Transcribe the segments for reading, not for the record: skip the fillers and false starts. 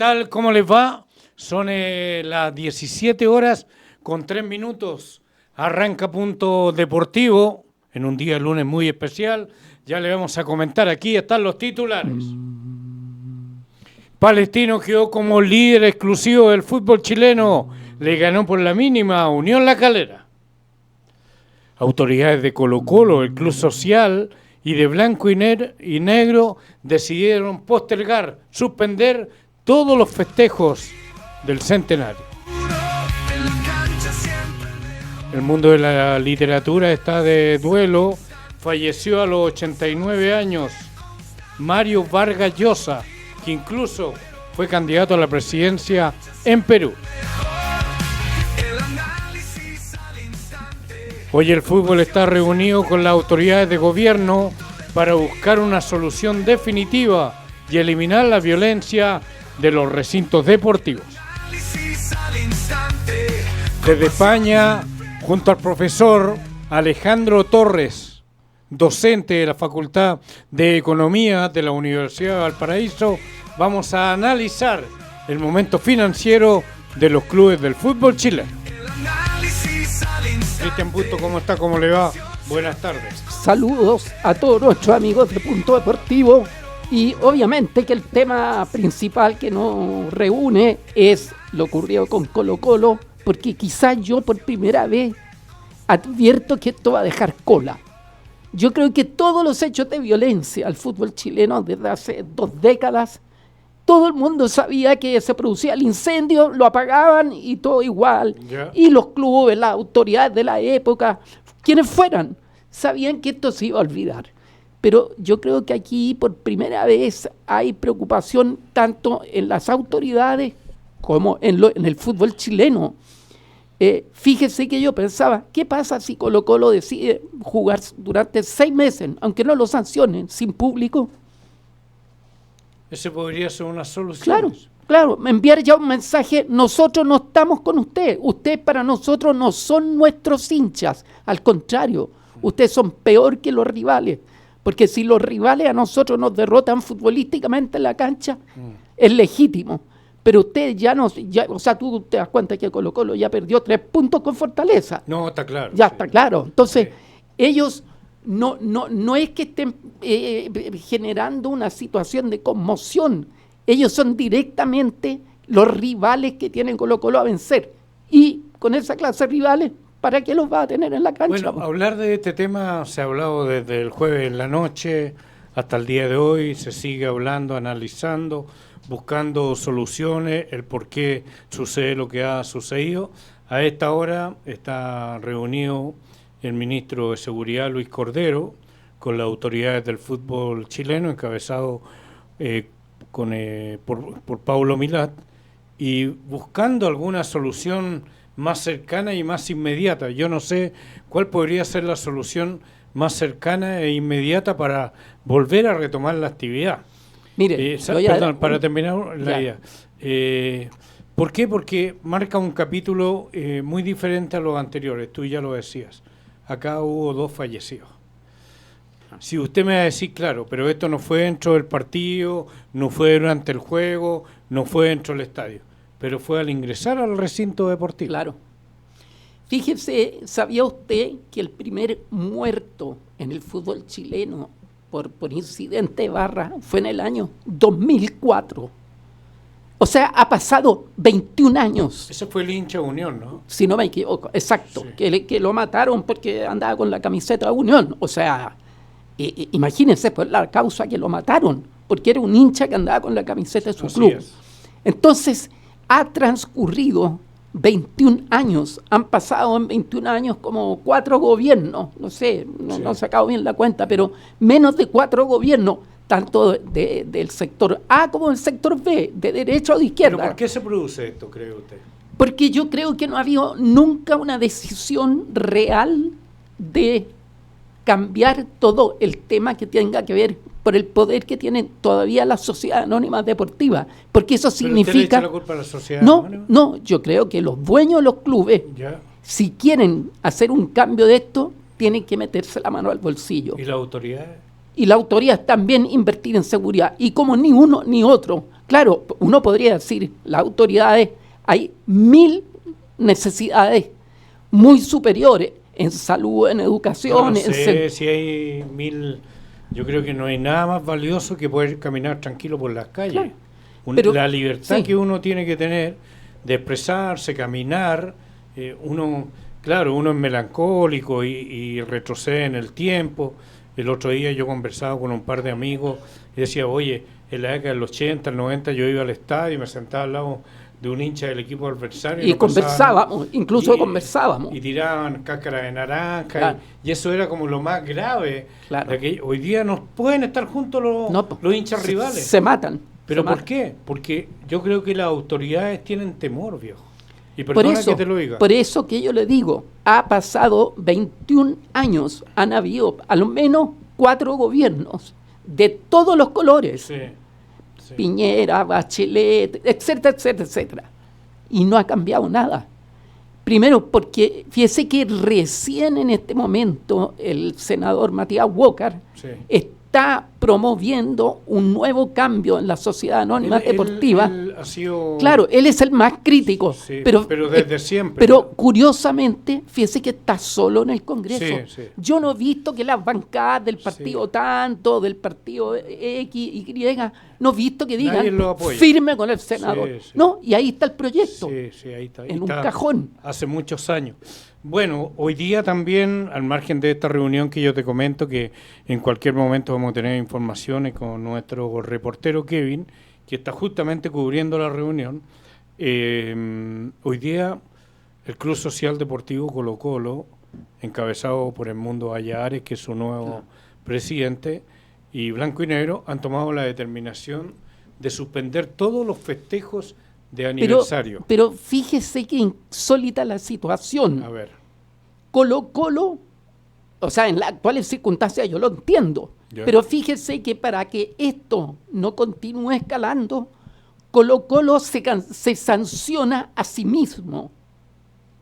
tal? ¿Cómo les va? Son las 17 horas con 3 minutos. Arranca Punto Deportivo en un día lunes muy especial. Ya le vamos a comentar. Aquí están los titulares. Palestino quedó como líder exclusivo del fútbol chileno. Le ganó por la mínima a Unión La Calera. Autoridades de Colo-Colo, el Club Social y de Blanco y Negro decidieron postergar, suspender todos los festejos del centenario. El mundo de la literatura está de duelo. Falleció a los 89 años Mario Vargas Llosa, que incluso fue candidato a la presidencia en Perú. Hoy el fútbol está reunido con las autoridades de gobierno para buscar una solución definitiva y eliminar la violencia de los recintos deportivos. Desde España, junto al profesor Alejandro Torres, docente de la Facultad de Economía de la Universidad de Valparaíso, vamos a analizar el momento financiero de los clubes del fútbol chileno. Cristian Busto, ¿cómo está? ¿Cómo le va? Buenas tardes. Saludos a todos nuestros amigos de Punto Deportivo. Y obviamente que el tema principal que nos reúne es lo ocurrido con Colo-Colo, porque quizás yo por primera vez advierto que esto va a dejar cola. Yo creo que todos los hechos de violencia al fútbol chileno desde hace 2 décadas, todo el mundo sabía que se producía el incendio, lo apagaban y todo igual. Yeah. Y los clubes, las autoridades de la época, quienes fueran, sabían que esto se iba a olvidar. Pero yo creo que aquí por primera vez hay preocupación tanto en las autoridades como en el fútbol chileno. Fíjese que yo pensaba, ¿qué pasa si Colo-Colo decide jugar durante 6 meses, aunque no lo sancionen, sin público? Ese podría ser una solución. Claro, enviar ya un mensaje, nosotros no estamos con usted, ustedes para nosotros no son nuestros hinchas, al contrario, ustedes son peor que los rivales, porque si los rivales a nosotros nos derrotan futbolísticamente en la cancha, es legítimo, pero ustedes o sea, tú te das cuenta que Colo-Colo ya perdió 3 puntos con Fortaleza. No, está claro. Ya sí. Está claro, entonces ellos... No es que estén generando una situación de conmoción. Ellos son directamente los rivales que tienen Colo-Colo a vencer. Y con esa clase de rivales, ¿para qué los va a tener en la cancha? Bueno, hablar de este tema se ha hablado desde el jueves en la noche hasta el día de hoy. Se sigue hablando, analizando, buscando soluciones, el por qué sucede lo que ha sucedido. A esta hora está reunido el ministro de Seguridad, Luis Cordero, con las autoridades del fútbol chileno, encabezado por Paulo Milat, y buscando alguna solución más cercana y más inmediata. Yo no sé cuál podría ser la solución más cercana e inmediata para volver a retomar la actividad. Mire, para terminar la idea. ¿Por qué? Porque marca un capítulo muy diferente a los anteriores, tú ya lo decías. Acá hubo 2 fallecidos. Si usted me va a decir, claro, pero esto no fue dentro del partido, no fue durante el juego, no fue dentro del estadio, pero fue al ingresar al recinto deportivo. Claro. Fíjese, ¿sabía usted que el primer muerto en el fútbol chileno por incidente de barra fue en el año 2004? O sea, ha pasado 21 años. Ese fue el hincha de Unión, ¿no? Si no me equivoco, exacto. Sí. Que lo mataron porque andaba con la camiseta de Unión. O sea, imagínense por la causa que lo mataron, porque era un hincha que andaba con la camiseta de su club. Entonces, ha transcurrido 21 años. Han pasado en 21 años como 4 gobiernos. No sé, no he sacado bien la cuenta, pero menos de 4 gobiernos. Tanto del sector A como del sector B, de derecha o de izquierda. ¿Pero por qué se produce esto, cree usted? Porque yo creo que no ha habido nunca una decisión real de cambiar todo el tema que tenga que ver por el poder que tienen todavía las sociedades anónimas deportivas. Porque eso significa... ¿Pero usted le echa la culpa a la sociedad anónima? No, yo creo que los dueños de los clubes, si quieren hacer un cambio de esto, tienen que meterse la mano al bolsillo. ¿Y las autoridades? Y las autoridades también invertir en seguridad. Y como ni uno ni otro Claro, uno podría decir, las autoridades, hay 1000 necesidades muy superiores en salud, en educación. No sé si hay 1000, yo creo que no hay nada más valioso que poder caminar tranquilo por las calles. Claro. Pero, la libertad sí, que uno tiene que tener de expresarse, caminar, uno es melancólico y retrocede en el tiempo. El otro día yo conversaba con un par de amigos y decía, oye, en la década del 80, el 90 yo iba al estadio y me sentaba al lado de un hincha del equipo adversario. Y no conversábamos, incluso conversábamos. Y tiraban cáscara de naranja, claro. y eso era como lo más grave. Claro. De que hoy día no pueden estar juntos los hinchas rivales. Se matan. ¿Pero por qué? Porque yo creo que las autoridades tienen temor, viejo. Y perdona que te lo diga. Por eso que yo le digo, ha pasado 21 años, han habido al menos 4 gobiernos de todos los colores. Sí, sí. Piñera, Bachelet, etcétera, etcétera, etcétera. Y no ha cambiado nada. Primero, porque fíjese que recién en este momento el senador Matías Walker está promoviendo un nuevo cambio en la sociedad anónima deportiva. Él ha sido... Claro, él es el más crítico, sí, pero desde siempre. Pero curiosamente, fíjese que está solo en el Congreso. Sí, sí. Yo no he visto que las bancadas del partido tanto, del partido X, Y, no he visto que digan firme con el senador. Sí. No, y ahí está el proyecto. Sí, ahí está. En un cajón. Hace muchos años. Bueno, hoy día también, al margen de esta reunión que yo te comento, que en cualquier momento vamos a tener informaciones con nuestro reportero Kevin, que está justamente cubriendo la reunión, hoy día el Club Social Deportivo Colo-Colo, encabezado por Edmundo Ayares, que es su nuevo presidente, y Blanco y Negro, han tomado la determinación de suspender todos los festejos de aniversario. Pero fíjese que insólita la situación. A ver. Colo-Colo, o sea, en las actuales circunstancias yo lo entiendo, pero fíjese que para que esto no continúe escalando, Colo-Colo se sanciona a sí mismo.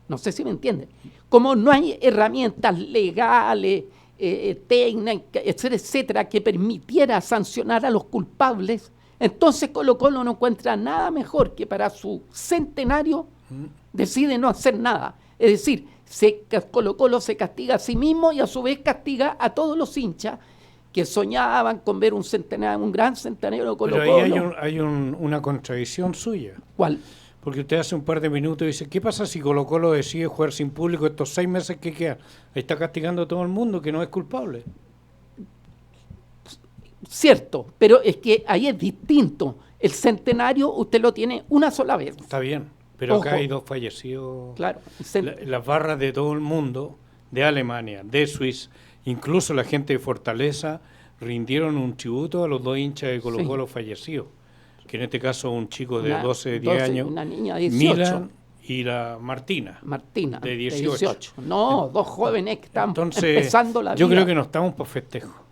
No sé si me entienden. Como no hay herramientas legales, técnicas, etcétera, etcétera, que permitiera sancionar a los culpables, entonces Colo-Colo no encuentra nada mejor que para su centenario decide no hacer nada. Es decir, Colo-Colo se castiga a sí mismo y a su vez castiga a todos los hinchas que soñaban con ver un gran centenario de Colo-Colo. Pero ahí hay una contradicción suya. ¿Cuál? Porque usted hace un par de minutos dice, ¿qué pasa si Colo-Colo decide jugar sin público estos 6 meses que quedan? Ahí está castigando a todo el mundo que no es culpable. Cierto, pero es que ahí es distinto. El centenario usted lo tiene una sola vez. Está bien, pero Ojo. acá hay 2 fallecidos. Claro. Las barras de todo el mundo, de Alemania, de Suiza, incluso la gente de Fortaleza, rindieron un tributo a los 2 hinchas de Colo-Colo fallecidos, que en este caso un chico de 10 años, una niña de 18. Milan, y la Martina, de 18. No, 2 jóvenes que están empezando la vida. Yo creo que no estamos por festejo.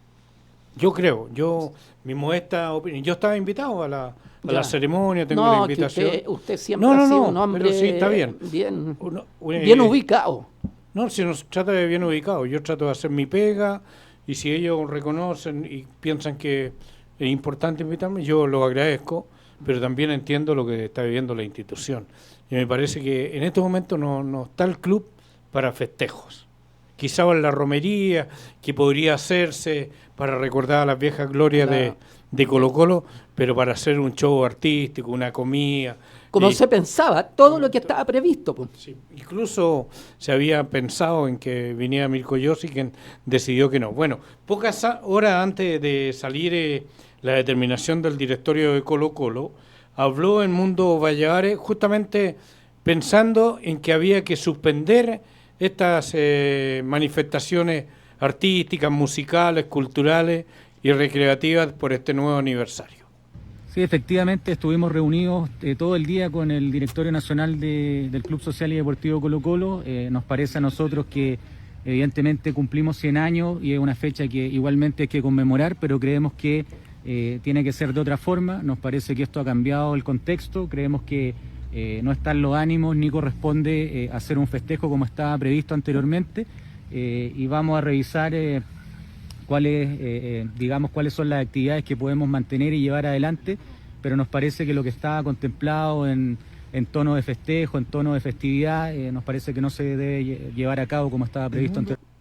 Mi modesta opinión. Yo estaba invitado a la ceremonia, tengo la invitación. Usted siempre ha sido un hombre pero sí, está bien. Bien ubicado. No, si nos trata de bien ubicado. Yo trato de hacer mi pega y si ellos reconocen y piensan que es importante invitarme, yo lo agradezco, pero también entiendo lo que está viviendo la institución. Y me parece que en este momento no está el club para festejos. Quizá en la romería, que podría hacerse para recordar a las viejas glorias de Colo-Colo, pero para hacer un show artístico, una comida. Como se pensaba, todo lo que estaba previsto. Pues. Sí. Incluso se había pensado en que viniera Mirko Yossi, quien decidió que no. Bueno, pocas horas antes de salir la determinación del directorio de Colo-Colo, habló en Mundo Valladares justamente pensando en que había que suspender estas manifestaciones artísticas, musicales, culturales y recreativas por este nuevo aniversario. Sí, efectivamente estuvimos reunidos todo el día con el directorio nacional del Club Social y Deportivo Colo-Colo. Nos parece a nosotros que evidentemente cumplimos 100 años y es una fecha que igualmente hay que conmemorar, pero creemos que tiene que ser de otra forma. Nos parece que esto ha cambiado el contexto, creemos que no están los ánimos ni corresponde hacer un festejo como estaba previsto anteriormente y vamos a revisar cuáles son las actividades que podemos mantener y llevar adelante pero nos parece que lo que está contemplado en tono de festejo, en tono de festividad, nos parece que no se debe llevar a cabo como estaba previsto anteriormente.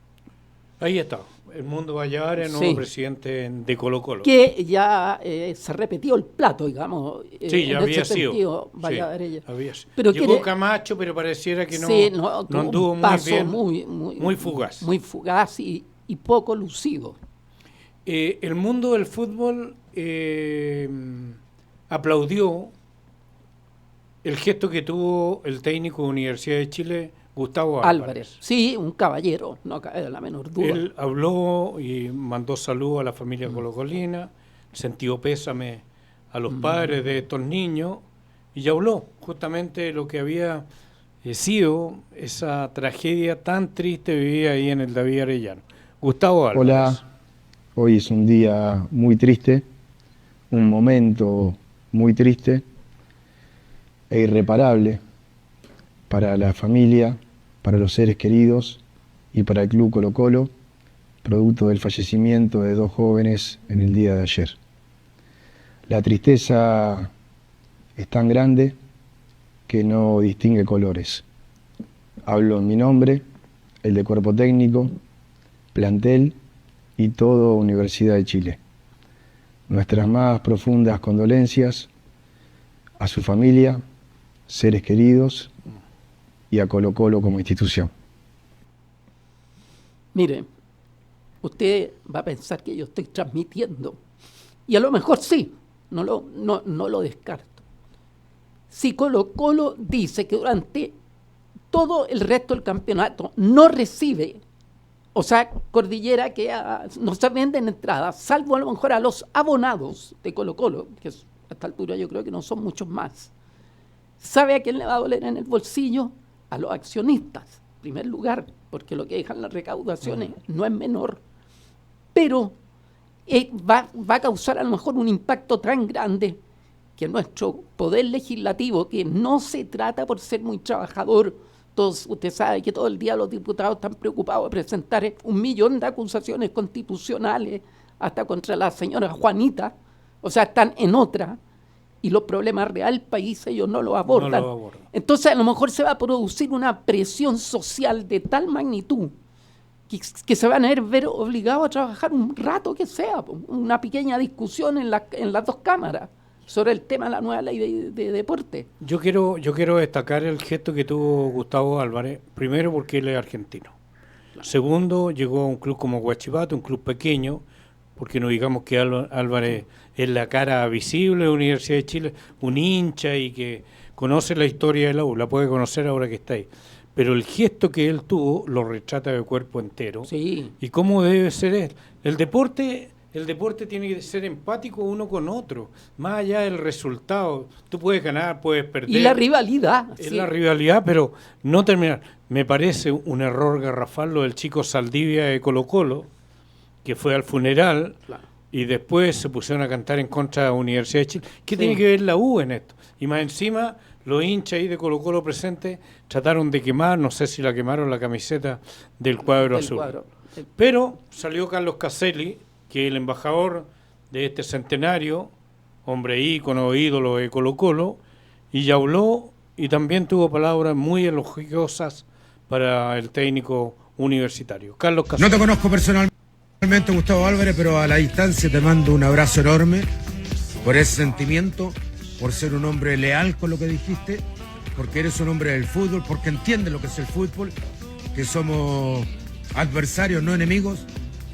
Ahí está. El mundo va a llevar el nuevo presidente de Colo-Colo. Que ya se repetió el plato, digamos. Sí, ya había sido. Sentido, vaya a ver ella. Había sido. Pero llegó Camacho, pero pareciera que no anduvo muy bien. Muy fugaz. Muy fugaz y poco lucido. El mundo del fútbol aplaudió el gesto que tuvo el técnico de Universidad de Chile, Gustavo Álvarez. Sí, un caballero, no cabe la menor duda. Él habló y mandó saludos a la familia colocolina, sentió pésame a los padres de estos niños y habló justamente lo que había sido esa tragedia tan triste vivida ahí en el David Arellano. Gustavo Álvarez. Hola, hoy es un día muy triste, un momento muy triste e irreparable para la familia, para los seres queridos y para el Club Colo-Colo, producto del fallecimiento de 2 jóvenes en el día de ayer. La tristeza es tan grande que no distingue colores. Hablo en mi nombre, el de cuerpo técnico, plantel y toda Universidad de Chile. Nuestras más profundas condolencias a su familia, seres queridos y a Colo-Colo como institución. Mire, usted va a pensar que yo estoy transmitiendo, y a lo mejor sí, no lo descarto. Si Colo-Colo dice que durante todo el resto del campeonato no recibe, o sea, Cordillera que no se venden entradas, salvo a lo mejor a los abonados de Colo-Colo, que a esta altura yo creo que no son muchos más, ¿sabe a quién le va a doler en el bolsillo? A los accionistas, en primer lugar, porque lo que dejan las recaudaciones no es menor, pero va a causar a lo mejor un impacto tan grande que nuestro poder legislativo, que no se trata por ser muy trabajador, usted sabe que todo el día los diputados están preocupados de presentar 1.000.000 de acusaciones constitucionales hasta contra la señora Juanita, o sea, están en otra, y los problemas reales del país ellos no los abordan. Entonces a lo mejor se va a producir una presión social de tal magnitud que se van a ver obligados a trabajar un rato que sea, una pequeña discusión en las 2 cámaras sobre el tema de la nueva ley de deporte. Yo quiero destacar el gesto que tuvo Gustavo Álvarez, primero porque él es argentino. Segundo, llegó a un club como Huachipato, un club pequeño, porque no digamos que Álvarez es la cara visible de la Universidad de Chile, un hincha y que conoce la historia de la U, la puede conocer ahora que está ahí. Pero el gesto que él tuvo lo retrata de cuerpo entero. Sí. ¿Y cómo debe ser él? El deporte tiene que ser empático uno con otro, más allá del resultado. Tú puedes ganar, puedes perder. Y la rivalidad. Es la rivalidad, pero no terminar. Me parece un error garrafal lo del chico Saldivia de Colo-Colo, que fue al funeral y después se pusieron a cantar en contra de la Universidad de Chile. ¿Qué tiene que ver la U en esto? Y más encima, los hinchas ahí de Colo-Colo presentes trataron de quemar, no sé si la quemaron, la camiseta del cuadro azul. Pero salió Carlos Caselli, que es el embajador de este centenario, hombre ícono, ídolo de Colo-Colo, y ya habló y también tuvo palabras muy elogiosas para el técnico universitario. Carlos Caselli. No te conozco personalmente, Gustavo Álvarez, pero a la distancia te mando un abrazo enorme por ese sentimiento, por ser un hombre leal con lo que dijiste, porque eres un hombre del fútbol, porque entiendes lo que es el fútbol, que somos adversarios, no enemigos,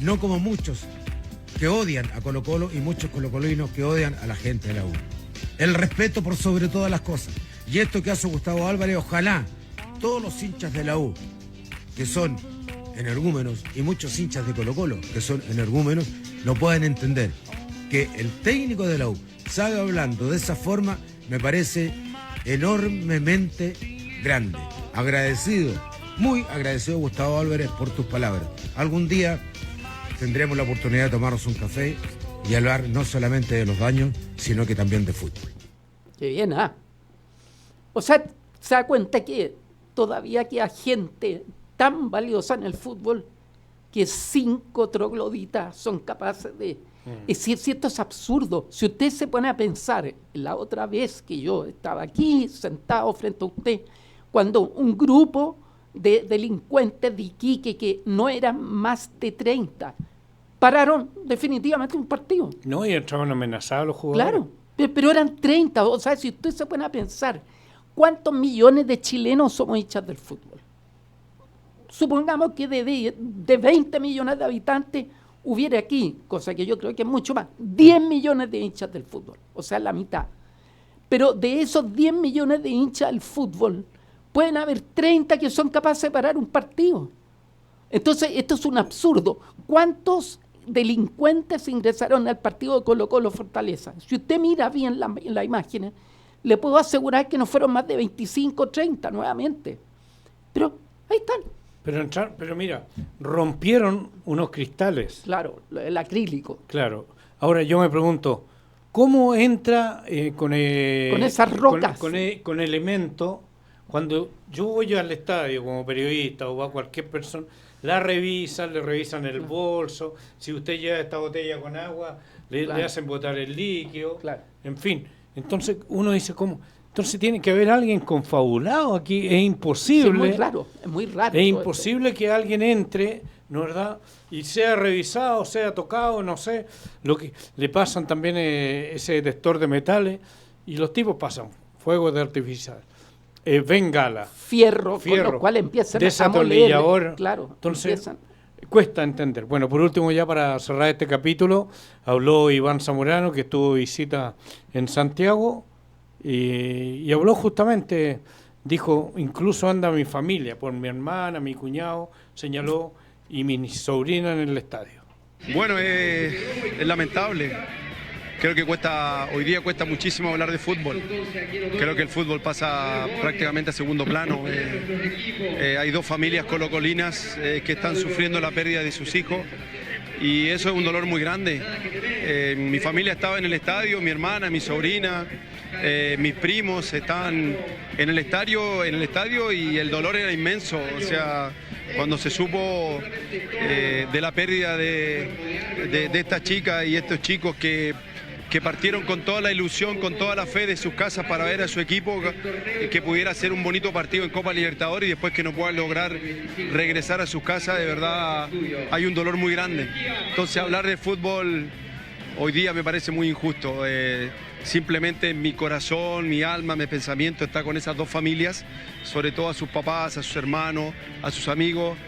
no como muchos que odian a Colo-Colo y muchos colocolinos que odian a la gente de la U. El respeto por sobre todas las cosas. Y esto que hace Gustavo Álvarez, ojalá todos los hinchas de la U, que son energúmenos, y muchos hinchas de Colo-Colo, que son energúmenos, lo puedan entender. Que el técnico de la U salga hablando de esa forma, me parece enormemente grande. Agradecido, muy agradecido, Gustavo Álvarez, por tus palabras. Algún día tendremos la oportunidad de tomarnos un café y hablar no solamente de los daños, sino que también de fútbol. Qué bien, ¿ah? O sea, se da cuenta que todavía queda gente tan valiosa en el fútbol que 5 trogloditas son capaces de Es decir, si esto es absurdo, si usted se pone a pensar, la otra vez que yo estaba aquí sentado frente a usted, cuando un grupo de delincuentes de Iquique, que no eran más de 30, pararon definitivamente un partido. No, y entraban amenazados los jugadores. Claro, pero eran 30, o sea, si usted se pone a pensar, ¿cuántos millones de chilenos somos hinchas del fútbol? Supongamos que de 20 millones de habitantes hubiera aquí, cosa que yo creo que es mucho más, 10 millones de hinchas del fútbol, o sea, la mitad. Pero de esos 10 millones de hinchas del fútbol, pueden haber 30 que son capaces de parar un partido. Entonces, esto es un absurdo. ¿Cuántos delincuentes ingresaron al partido de Colo-Colo Fortaleza? Si usted mira bien la imagen, le puedo asegurar que no fueron más de 25 o 30 nuevamente. Pero ahí están. Pero mira, rompieron unos cristales. Claro, el acrílico. Claro. Ahora yo me pregunto, ¿cómo entra con esas rocas? Con elementos? Cuando yo voy al estadio como periodista o va cualquier persona, le revisan el bolso, si usted lleva esta botella con agua, le hacen botar el líquido, en fin. Entonces uno dice, ¿cómo? Entonces tiene que haber alguien confabulado aquí, es imposible. Sí, es muy raro. Es imposible que alguien entre, ¿no es verdad? Y sea revisado, sea tocado, no sé, lo que le pasan también ese detector de metales, y los tipos pasan fuegos de artificial. Bengala, fierro, con lo cual empiezan a moler. Claro, entonces cuesta entender. Bueno, por último, ya para cerrar este capítulo, habló Iván Zamorano, que estuvo de visita en Santiago, y habló justamente, dijo, incluso anda mi familia, por mi hermana, mi cuñado, señaló, y mi sobrina en el estadio. Bueno, es lamentable. Creo que hoy día cuesta muchísimo hablar de fútbol. Creo que el fútbol pasa prácticamente a segundo plano. Hay dos familias colocolinas que están sufriendo la pérdida de sus hijos y eso es un dolor muy grande. Mi familia estaba en el estadio, mi hermana, mi sobrina, mis primos estaban en el estadio y el dolor era inmenso. O sea, cuando se supo de la pérdida de esta chica y estos chicos que partieron con toda la ilusión, con toda la fe de sus casas para ver a su equipo que pudiera hacer un bonito partido en Copa Libertadores y después que no puedan lograr regresar a sus casas, de verdad hay un dolor muy grande. Entonces hablar de fútbol hoy día me parece muy injusto. Simplemente mi corazón, mi alma, mi pensamiento está con esas dos familias, sobre todo a sus papás, a sus hermanos, a sus amigos,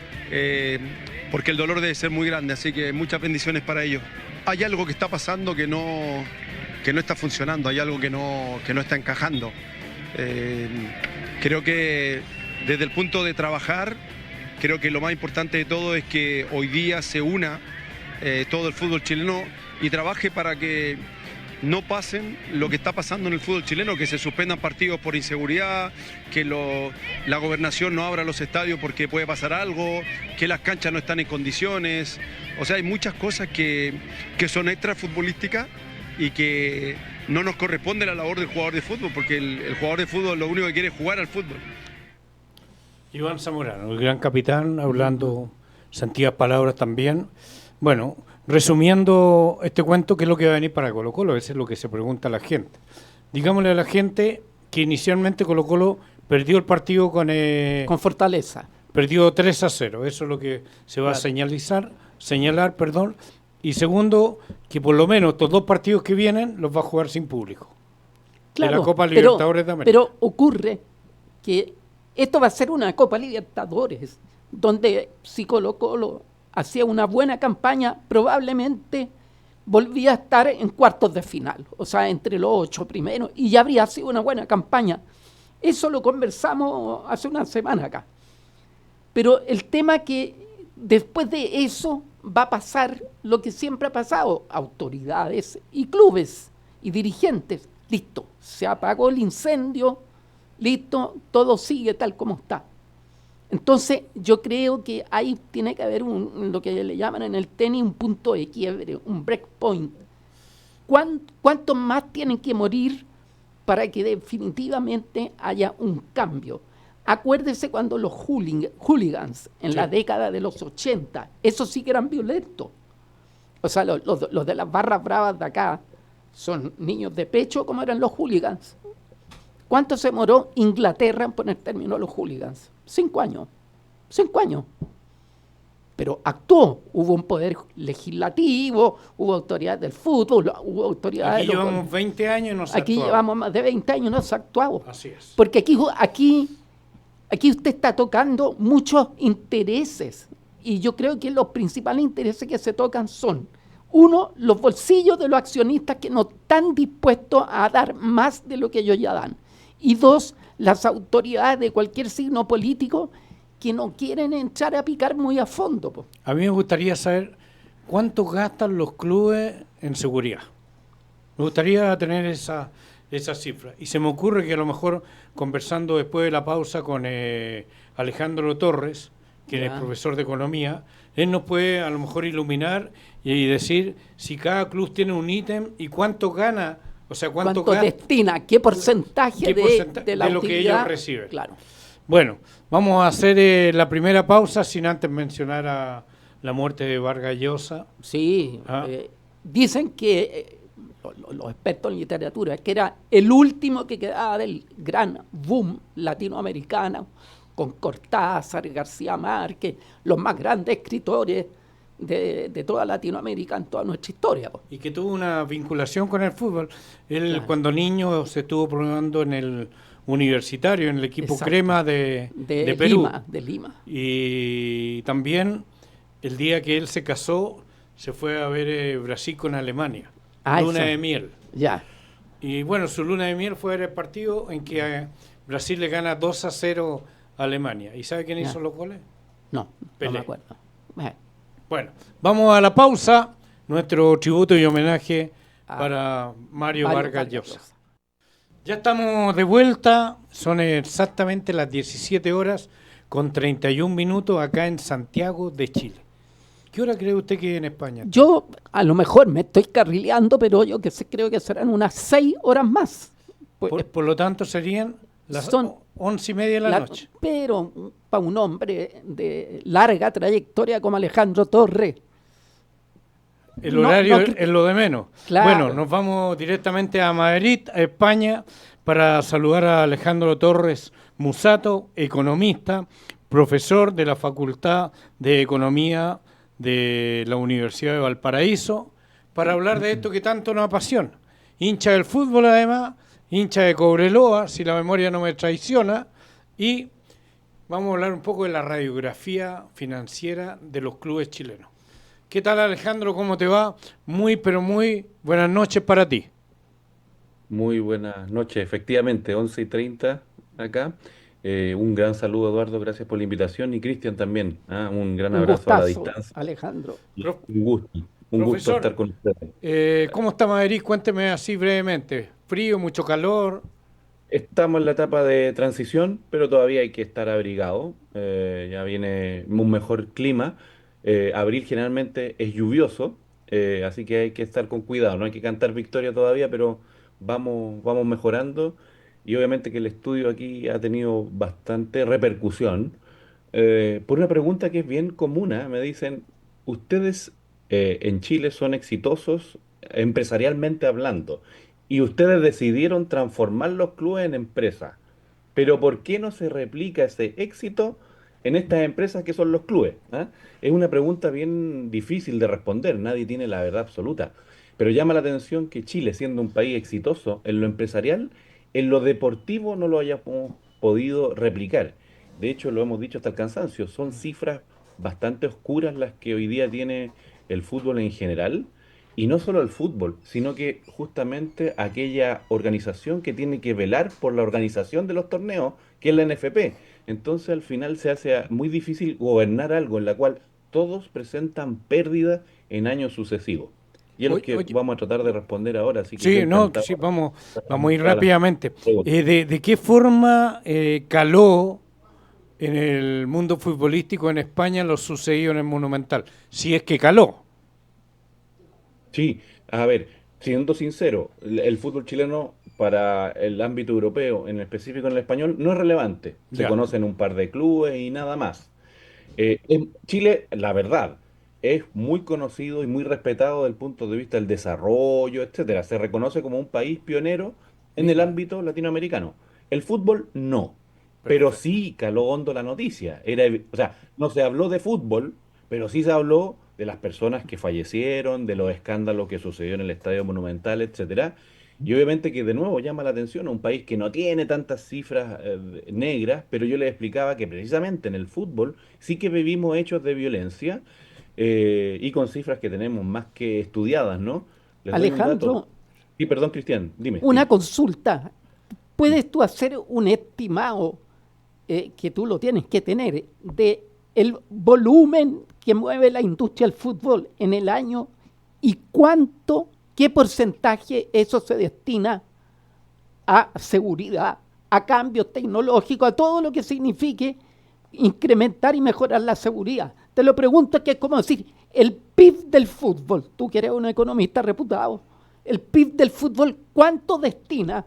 porque el dolor debe ser muy grande, así que muchas bendiciones para ellos. Hay algo que está pasando que no está funcionando, hay algo que no está encajando. Creo que desde el punto de trabajar, creo que lo más importante de todo es que hoy día se una todo el fútbol chileno y trabaje para que no pasen lo que está pasando en el fútbol chileno, que se suspendan partidos por inseguridad, que la gobernación no abra los estadios porque puede pasar algo, que las canchas no están en condiciones. O sea, hay muchas cosas que son extra futbolísticas y que no nos corresponde la labor del jugador de fútbol, porque el jugador de fútbol lo único que quiere es jugar al fútbol. Iván Zamorano, el gran capitán, hablando sentidas palabras también. Bueno, resumiendo este cuento, ¿qué es lo que va a venir para Colo-Colo? Eso es lo que se pregunta la gente. Digámosle a la gente que inicialmente Colo-Colo perdió el partido con Fortaleza. Perdió 3-0, eso es lo que se va a señalar, y segundo, que por lo menos estos dos partidos que vienen los va a jugar sin público. Claro, de la Copa Libertadores de América. Pero ocurre que esto va a ser una Copa Libertadores, donde si Colo-Colo hacía una buena campaña, probablemente volvía a estar en cuartos de final, o sea, entre los 8 primeros, y ya habría sido una buena campaña. Eso lo conversamos hace una semana acá. Pero el tema que después de eso va a pasar lo que siempre ha pasado, autoridades y clubes y dirigentes, listo, se apagó el incendio, listo, todo sigue tal como está. Entonces yo creo que ahí tiene que haber lo que le llaman en el tenis un punto de quiebre, un break point. ¿Cuántos más tienen que morir para que definitivamente haya un cambio? Acuérdese cuando los hooligans en la década de los 80, esos sí que eran violentos. O sea, los de las barras bravas de acá son niños de pecho como eran los hooligans. ¿Cuánto se demoró Inglaterra en poner término a los hooligans? 5 años. 5 años. Pero actuó. Hubo un poder legislativo, hubo autoridades del fútbol, hubo autoridades... Aquí llevamos 20 años y no se ha Aquí actuado. llevamos más de 20 años y no se ha actuado. Así es. Porque aquí usted está tocando muchos intereses. Y yo creo que los principales intereses que se tocan son, uno, los bolsillos de los accionistas que no están dispuestos a dar más de lo que ellos ya dan. Y dos, las autoridades de cualquier signo político que no quieren entrar a picar muy a fondo. Po. A mí me gustaría saber cuánto gastan los clubes en seguridad. Me gustaría tener esa cifra. Y se me ocurre que a lo mejor, conversando después de la pausa con Alejandro Torres, quien es profesor de economía, él nos puede a lo mejor iluminar y decir si cada club tiene un ítem y cuánto gana, o sea, cuánto destina, qué porcentaje de la de lo que ellos reciben. Claro. Bueno, vamos a hacer la primera pausa sin antes mencionar a la muerte de Vargas Llosa. Sí, dicen que los expertos en literatura, que era el último que quedaba del gran boom latinoamericano, con Cortázar, García Márquez, los más grandes escritores de toda Latinoamérica en toda nuestra historia. Po. Y que tuvo una vinculación con el fútbol. Él cuando niño se estuvo probando en el universitario, en el equipo Crema de Perú. De Lima. Y también el día que él se casó, se fue a ver Brasil con Alemania. Luna de miel. Ya. Y bueno, su luna de miel fue el partido en que Brasil le gana 2-0 a Alemania. ¿Y sabe quién hizo los goles? No me acuerdo. Bueno, vamos a la pausa. Nuestro tributo y homenaje para Mario Vargas Llosa. Ya estamos de vuelta. Son exactamente las 17 horas con 31 minutos acá en Santiago de Chile. ¿Qué hora cree usted que en España? Yo a lo mejor me estoy carrileando, pero yo creo que serán unas 6 horas más. Por lo tanto serían las 11:30 de la noche. Pero para un hombre de larga trayectoria como Alejandro Torres. El horario es lo de menos. Claro. Bueno, nos vamos directamente a Madrid, a España, para saludar a Alejandro Torres Musato, economista, profesor de la Facultad de Economía de la Universidad de Valparaíso, para hablar de esto que tanto nos apasiona. Hincha del fútbol además, hincha de Cobreloa, si la memoria no me traiciona, y vamos a hablar un poco de la radiografía financiera de los clubes chilenos. ¿Qué tal, Alejandro? ¿Cómo te va? Muy, pero muy buenas noches para ti. Muy buenas noches, efectivamente, 11:30 acá. Un gran saludo, Eduardo, gracias por la invitación, y Cristian también. Un gran abrazo a la distancia. Alejandro. Un gusto estar con ustedes. ¿Cómo está Madrid? Cuénteme así brevemente. ¿Frío, mucho calor? Estamos en la etapa de transición, pero todavía hay que estar abrigado. Ya viene un mejor clima. Abril generalmente es lluvioso, así que hay que estar con cuidado. No hay que cantar victoria todavía, pero vamos mejorando. Y obviamente que el estudio aquí ha tenido bastante repercusión. Por una pregunta que es bien común, me dicen, ¿ustedes en Chile son exitosos empresarialmente hablando? Y ustedes decidieron transformar los clubes en empresas. Pero ¿por qué no se replica ese éxito en estas empresas que son los clubes? Es una pregunta bien difícil de responder, nadie tiene la verdad absoluta. Pero llama la atención que Chile, siendo un país exitoso en lo empresarial, en lo deportivo no lo hayamos podido replicar. De hecho, lo hemos dicho hasta el cansancio, son cifras bastante oscuras las que hoy día tiene el fútbol en general. Y no solo el fútbol, sino que justamente aquella organización que tiene que velar por la organización de los torneos, que es la NFP. Entonces al final se hace muy difícil gobernar algo en la cual todos presentan pérdidas en años sucesivos. Y es lo que vamos a tratar de responder ahora. Así que vamos a ir rápidamente. ¿De qué forma caló en el mundo futbolístico en España lo sucedido en el Monumental? Si es que caló. Sí, a ver, siendo sincero, el fútbol chileno para el ámbito europeo, en específico en el español, no es relevante. Se conocen un par de clubes y nada más. En Chile, la verdad, es muy conocido y muy respetado desde el punto de vista del desarrollo, etcétera. Se reconoce como un país pionero en el Mira, ámbito latinoamericano. El fútbol no, pero perfecto. sí caló hondo la noticia. O sea, no se habló de fútbol, pero sí se habló de las personas que fallecieron, de los escándalos que sucedió en el Estadio Monumental, etcétera. Y obviamente que de nuevo llama la atención a un país que no tiene tantas cifras negras, pero yo les explicaba que precisamente en el fútbol sí que vivimos hechos de violencia y con cifras que tenemos más que estudiadas, ¿no? Les doy un dato. Alejandro, Sí, perdón, Cristian, dime, una dime. consulta. ¿Puedes tú hacer un estimado que tú lo tienes que tener de el volumen que mueve la industria del fútbol en el año y qué porcentaje eso se destina a seguridad, a cambios tecnológicos, a todo lo que signifique incrementar y mejorar la seguridad? Te lo pregunto, que es como decir, el PIB del fútbol, tú que eres un economista reputado, el PIB del fútbol, ¿cuánto destina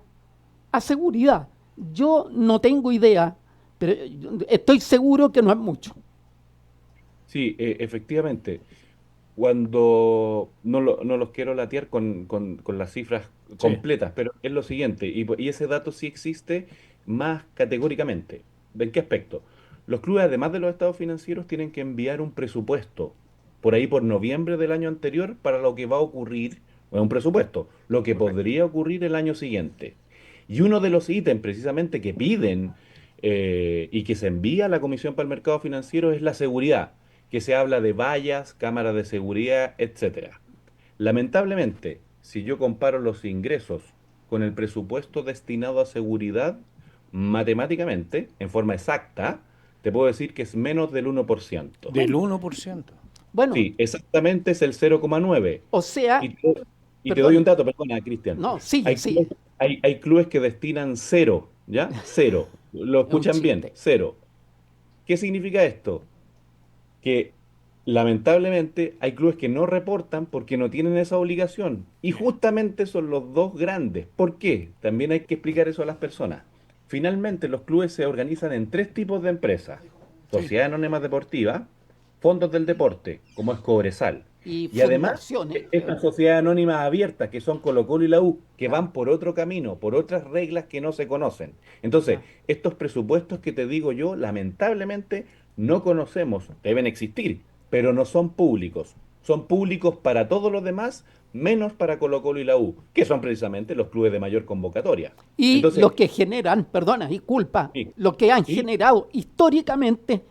a seguridad? Yo no tengo idea, pero estoy seguro que no es mucho. Sí, efectivamente. Cuando no los quiero latear con las cifras Sí, completas, pero es lo siguiente, y ese dato sí existe más categóricamente. ¿En qué aspecto? Los clubes, además de los estados financieros, tienen que enviar un presupuesto por ahí por noviembre del año anterior para lo que va a ocurrir, o un presupuesto, lo que correcto. podría ocurrir el año siguiente. Y uno de los ítems precisamente que piden y que se envía a la Comisión para el Mercado Financiero es la seguridad, que se habla de vallas, cámaras de seguridad, etcétera. Lamentablemente, si yo comparo los ingresos con el presupuesto destinado a seguridad, matemáticamente, en forma exacta, te puedo decir que es menos del 1%. Del Bueno, 1%. bueno, Sí, exactamente es el 0,9. o sea, Y te, y te doy un perdón, dato, perdona, Cristian. no, sigue, Hay sigue. clubes, hay clubes que destinan cero, ¿ya? Cero. Lo Es un escuchan bien, chiste. cero. ¿Qué significa esto? Que lamentablemente hay clubes que no reportan porque no tienen esa obligación. Y Ya. justamente son los dos grandes. ¿Por qué? También hay que explicar eso a las personas. Finalmente, los clubes se organizan en tres tipos de empresas. Sí, Sociedad Anónima Deportiva, fondos del deporte, como es Cobresal. Y Y además, fundaciones, estas sociedades anónimas abiertas, que son Colo-Colo y la U, que claro, van por otro camino, por otras reglas que no se conocen. Entonces, claro. estos presupuestos que te digo yo, lamentablemente, no conocemos, deben existir, pero no son públicos. Son públicos para todos los demás, menos para Colo-Colo y la U, que son precisamente los clubes de mayor convocatoria. Y Entonces, los que generan, perdona, disculpa, sí, los que han sí, generado históricamente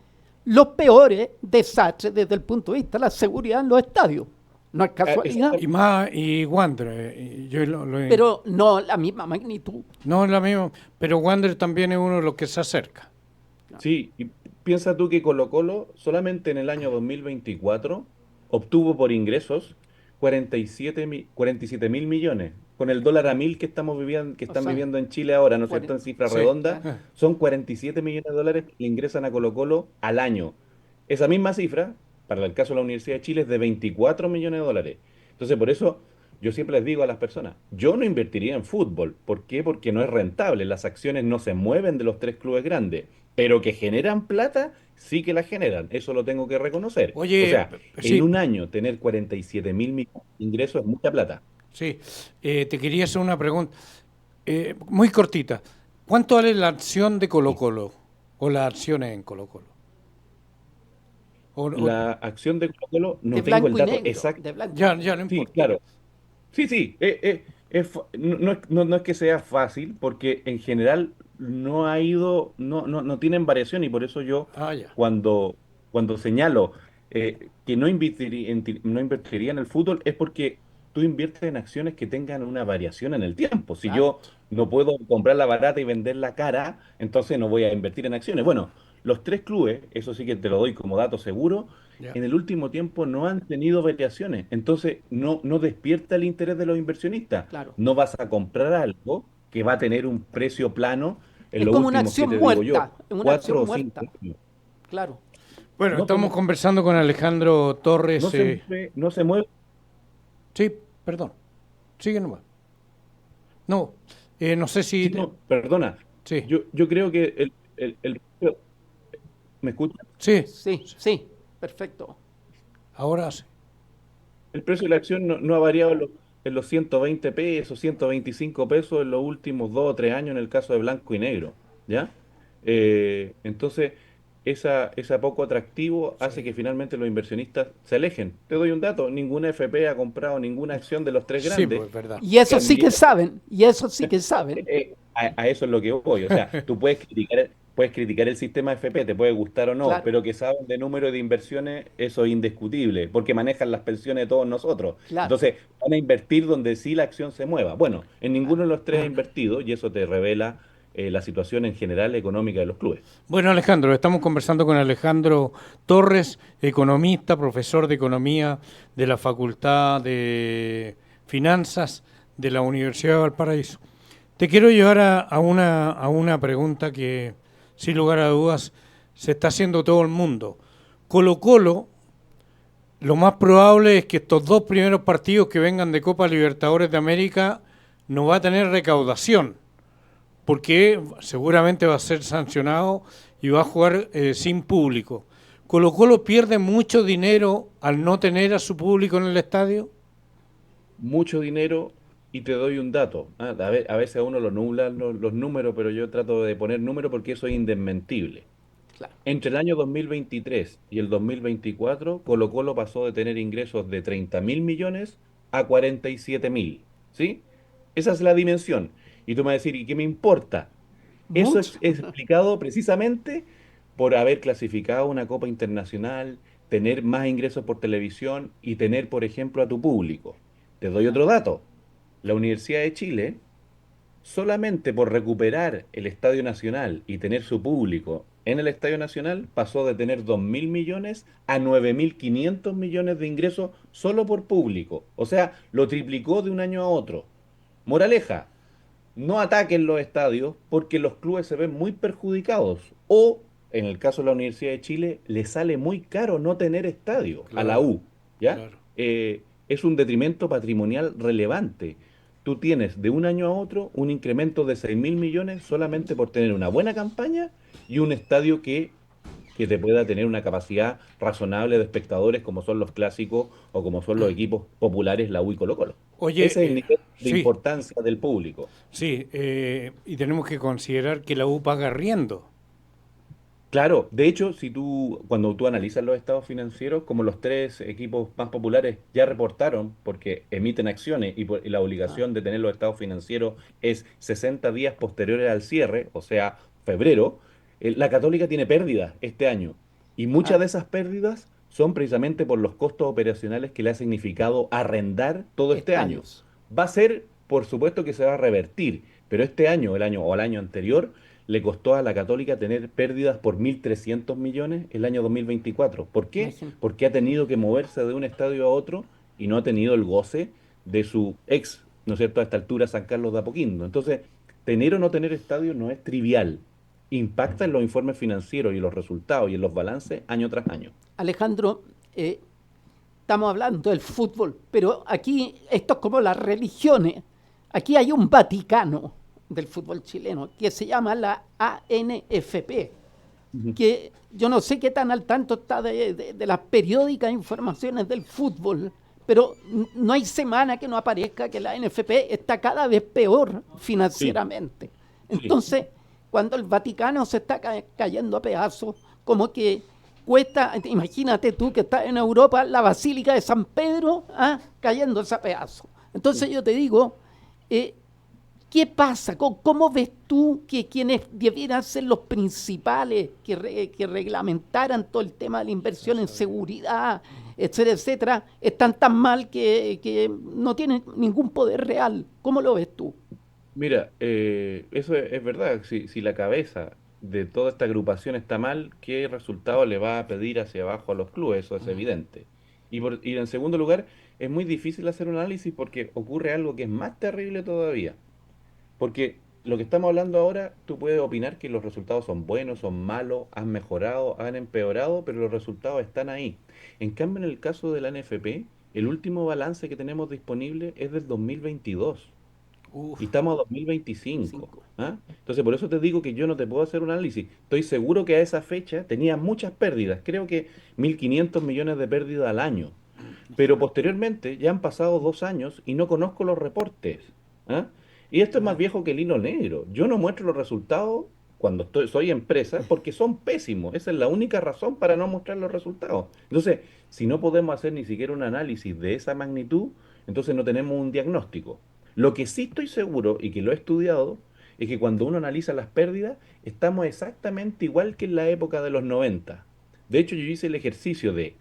los peores desastres desde el punto de vista de la seguridad en los estadios. No es casualidad, y más, y Wander, yo pero no la misma magnitud. no es la misma, pero Wander también es uno de los que se acerca. sí, y piensa tú que Colo-Colo solamente en el año 2024 obtuvo por ingresos 47 mil millones. Con el dólar a mil que estamos viviendo, que O están sea, viviendo en Chile ahora, ¿no es cierto? En cifra Sí, redonda, son 47 millones de dólares que le ingresan a Colo-Colo al año. Esa misma cifra, para el caso de la Universidad de Chile, es de 24 millones de dólares. Entonces, por eso yo siempre les digo a las personas, yo no invertiría en fútbol. ¿Por qué? Porque no es rentable. Las acciones no se mueven de los tres clubes grandes, pero que generan plata, sí que la generan. Eso lo tengo que reconocer. O oye, sea, en sí, un año tener 47 mil millones de ingresos es mucha plata. sí, te quería hacer una pregunta muy cortita. ¿Cuánto vale la acción de Colo Colo o las acciones en Colo Colo? La acción de Colo-Colo, De no tengo el blanco y dato negro, exacto. de blanco y Ya, negro. ya no Sí, importa. claro. Sí, sí, no es que sea fácil, porque en general no ha ido, no tienen variación y por eso yo Ah, ya. cuando señalo que no invertiría en el fútbol es porque tú inviertes en acciones que tengan una variación en el tiempo. Si Claro. yo no puedo comprar la barata y vender la cara, entonces no voy a invertir en acciones. Bueno, los tres clubes, eso sí que te lo doy como dato seguro, Ya. en el último tiempo no han tenido variaciones. Entonces no despierta el interés de los inversionistas. Claro. No vas a comprar algo que va a tener un precio plano en Es los como una últimos, ¿qué acción te digo yo? muerta, es una acción 4 o 5 muerta. años. Claro. Bueno, No, pues estamos conversando con Alejandro no Torres. se mueve, no se mueve. Sí, perdón. Sigue nomás. No, no sé si... Sí, no, perdona. Sí, Yo creo que ¿me escucha? sí. Sí, sí, perfecto. Ahora sí. El precio de la acción no ha variado en los 120 pesos, 125 pesos en los últimos 2 o 3 años en el caso de blanco y negro, ¿ya? Entonces, ese poco atractivo hace que finalmente los inversionistas se alejen. Te doy un dato, ninguna FP ha comprado ninguna acción de los tres Sí, grandes. pues es verdad. Y eso Que sí que saben, y eso sí que saben. a eso es lo que voy. O sea, tú puedes criticar el sistema FP, te puede gustar o no, Claro, pero que saben de número de inversiones, eso es indiscutible, porque manejan las pensiones de todos nosotros. claro, Entonces, van a invertir donde sí la acción se mueva. Bueno, en claro. ninguno de los tres ha invertido y eso te revela la situación en general económica de los clubes. Bueno, Alejandro, estamos conversando con Alejandro Torres, economista, profesor de economía de la Facultad de Finanzas de la Universidad de Valparaíso. Te quiero llevar a una pregunta que, sin lugar a dudas, se está haciendo todo el mundo. Colo-Colo, lo más probable es que estos dos primeros partidos que vengan de Copa Libertadores de América no va a tener recaudación, porque seguramente va a ser sancionado y va a jugar sin público. ¿Colo-Colo pierde mucho dinero al no tener a su público en el estadio? Mucho dinero y te doy un dato. A veces a uno lo nublan los números, pero yo trato de poner números porque eso es indesmentible. Claro. Entre el año 2023 y el 2024, Colo-Colo pasó de tener ingresos de 30.000 millones a 47.000, ¿sí? Esa es la dimensión. Y tú me vas a decir, ¿y qué me importa? Eso Mucho. es explicado precisamente por haber clasificado una Copa Internacional, tener más ingresos por televisión y tener, por ejemplo, a tu público. Te doy otro dato. La Universidad de Chile solamente por recuperar el Estadio Nacional y tener su público en el Estadio Nacional, pasó de tener 2.000 millones a 9.500 millones de ingresos solo por público. O sea, lo triplicó de un año a otro. Moraleja, no ataquen los estadios porque los clubes se ven muy perjudicados. O, en el caso de la Universidad de Chile, le sale muy caro no tener estadio a la Claro, U. ¿Ya? claro. Es un detrimento patrimonial relevante. Tú tienes de un año a otro un incremento de 6.000 millones solamente por tener una buena campaña y un estadio que te pueda tener una capacidad razonable de espectadores como son los clásicos o como son los equipos populares, la U y Colo-Colo. Oye, Ese es el nivel de sí, importancia del público. sí, y tenemos que considerar que la U paga arriendo. Claro, de hecho, cuando tú analizas los estados financieros, como los tres equipos más populares ya reportaron, porque emiten acciones y la obligación de tener los estados financieros es 60 días posteriores al cierre, o sea, febrero, la Católica tiene pérdidas este año. Y muchas Ah, de esas pérdidas son precisamente por los costos operacionales que le ha significado arrendar todo este año. estadios. Va a ser, por supuesto que se va a revertir, pero este año, el año o el año anterior le costó a la Católica tener pérdidas por 1.300 millones el año 2024. ¿Por qué? Imagínate. Porque ha tenido que moverse de un estadio a otro y no ha tenido el goce de su ex, ¿no es cierto?, a esta altura San Carlos de Apoquindo. Entonces, tener o no tener estadio no es trivial. Impacta en los informes financieros y en los resultados y en los balances año tras año. Alejandro, estamos hablando del fútbol, pero aquí esto es como las religiones. Aquí hay un Vaticano del fútbol chileno que se llama la ANFP, Ujú. que yo no sé qué tan al tanto está de las periódicas informaciones del fútbol, pero no hay semana que no aparezca que la ANFP está cada vez peor Sí, financieramente. sí. Entonces, cuando el Vaticano se está cayendo a pedazos, como que cuesta, imagínate tú que estás en Europa, la Basílica de San Pedro, cayéndose a pedazos. Entonces yo te digo, ¿qué pasa? ¿Cómo ves tú que quienes debieran ser los principales que reglamentaran todo el tema de la inversión en seguridad, etcétera, etcétera, están tan mal que no tienen ningún poder real? ¿Cómo lo ves tú? Mira, eso es verdad. Si la cabeza de toda esta agrupación está mal, ¿qué resultado le va a pedir hacia abajo a los clubes? Eso es evidente. Y en segundo lugar, es muy difícil hacer un análisis porque ocurre algo que es más terrible todavía. Porque lo que estamos hablando ahora, tú puedes opinar que los resultados son buenos, son malos, han mejorado, han empeorado, pero los resultados están ahí. En cambio, en el caso de la NFP, el último balance que tenemos disponible es del 2022 y Uf, estamos a 2025. 5. ¿Ah? Entonces, por eso te digo que yo no te puedo hacer un análisis. Estoy seguro que a esa fecha tenía muchas pérdidas. Creo que 1.500 millones de pérdidas al año. Pero posteriormente ya han pasado 2 años y no conozco los reportes. ¿Ah? Y esto es más viejo que el hilo negro. Yo no muestro los resultados cuando soy empresa porque son pésimos. Esa es la única razón para no mostrar los resultados. Entonces, si no podemos hacer ni siquiera un análisis de esa magnitud, entonces no tenemos un diagnóstico. Lo que sí estoy seguro y que lo he estudiado es que cuando uno analiza las pérdidas, estamos exactamente igual que en la época de los 90. De hecho, yo hice el ejercicio de,